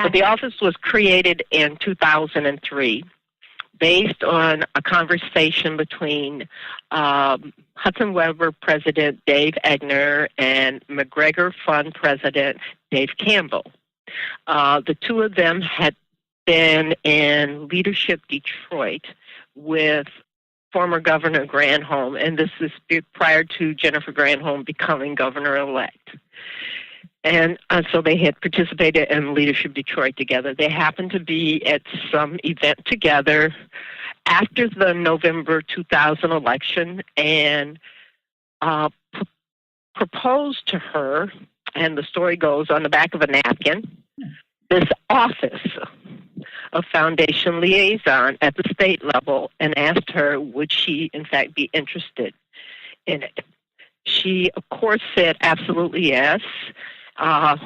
So the office was created in 2003 based on a conversation between Hudson Weber President Dave Egner and McGregor Fund President Dave Campbell. The two of them had been in Leadership Detroit with former Governor Granholm, and this is prior to Jennifer Granholm becoming governor-elect. And so they had participated in Leadership Detroit together. They happened to be at some event together after the November 2000 election and proposed to her, and the story goes on the back of a napkin, this office of Foundation Liaison at the state level, and asked her would she, in fact, be interested in it. She, of course, said absolutely yes.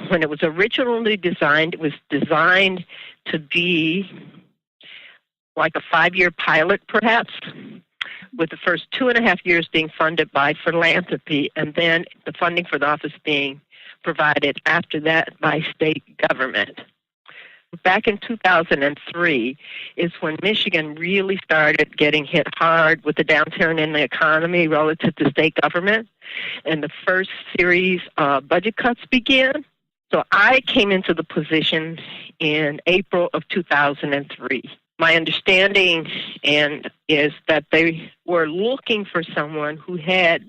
When it was originally designed, it was designed to be like a 5-year pilot, perhaps, with the first 2.5 years being funded by Philanthropy, and then the funding for the office being provided after that by state government. Back in 2003 is when Michigan really started getting hit hard with the downturn in the economy relative to state government, and the first series of budget cuts began. So I came into the position in April of 2003. My understanding is that they were looking for someone who had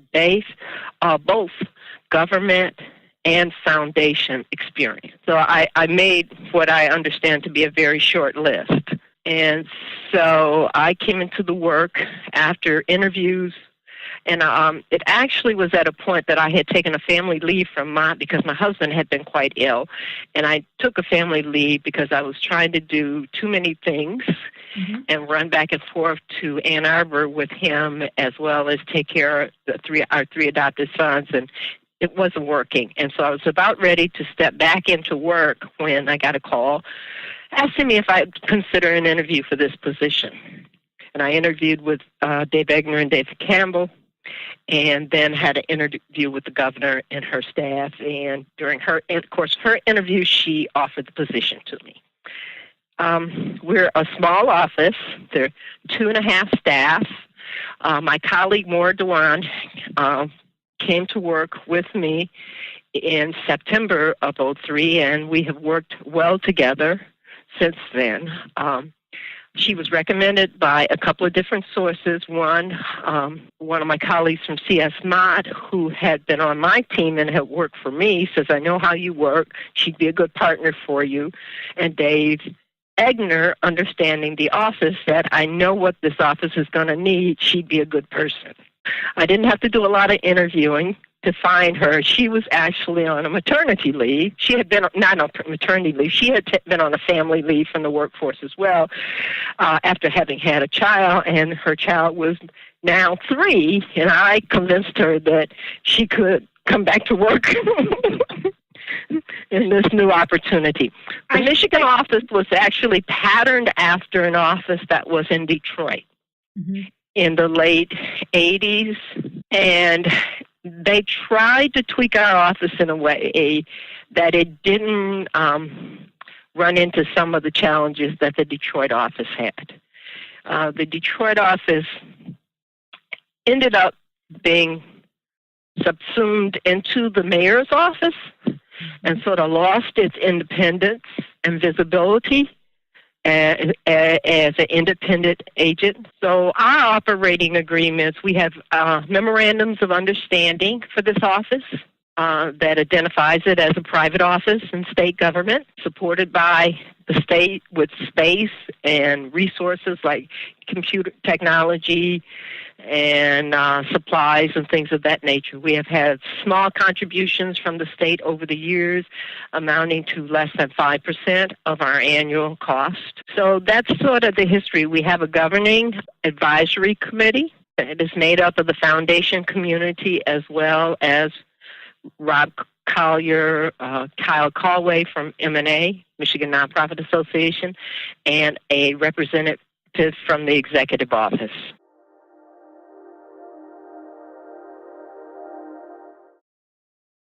both government and foundation experience. So I made what I understand to be a very short list. And so I came into the work after interviews, and it actually was at a point that I had taken a family leave because my husband had been quite ill, and I took a family leave because I was trying to do too many things and run back and forth to Ann Arbor with him, as well as take care of our three adopted sons, and it wasn't working. And so I was about ready to step back into work when I got a call asking me if I'd consider an interview for this position. And I interviewed with Dave Egner and Dave Campbell, and then had an interview with the governor and her staff. And during her interview, she offered the position to me. We're a small office. There are 2.5 staff. My colleague, Maura Dewan, came to work with me in September of 2003, and we have worked well together since then. She was recommended by a couple of different sources. One of my colleagues from CS Mott, who had been on my team and had worked for me, says, I know how you work. She'd be a good partner for you. And Dave Egner, understanding the office, said, I know what this office is going to need. She'd be a good person. I didn't have to do a lot of interviewing to find her. She was actually on a maternity leave. She had been, not on maternity leave, she had been on a family leave from the workforce as well after having had a child, and her child was now 3, and I convinced her that she could come back to work in this new opportunity. The Michigan office was actually patterned after an office that was in Detroit in the late 80s, and they tried to tweak our office in a way that it didn't run into some of the challenges that the Detroit office had. The Detroit office ended up being subsumed into the mayor's office and sort of lost its independence and visibility as an independent agent. So our operating agreements, we have memorandums of understanding for this office that identifies it as a private office in state government, supported by the state with space and resources like computer technology and supplies and things of that nature. We have had small contributions from the state over the years, amounting to less than 5% of our annual cost. So that's sort of the history. We have a governing advisory committee that is made up of the foundation community, as well as Rob Collier, Kyle Callway from M&A, Michigan Nonprofit Association, and a representative from the executive office.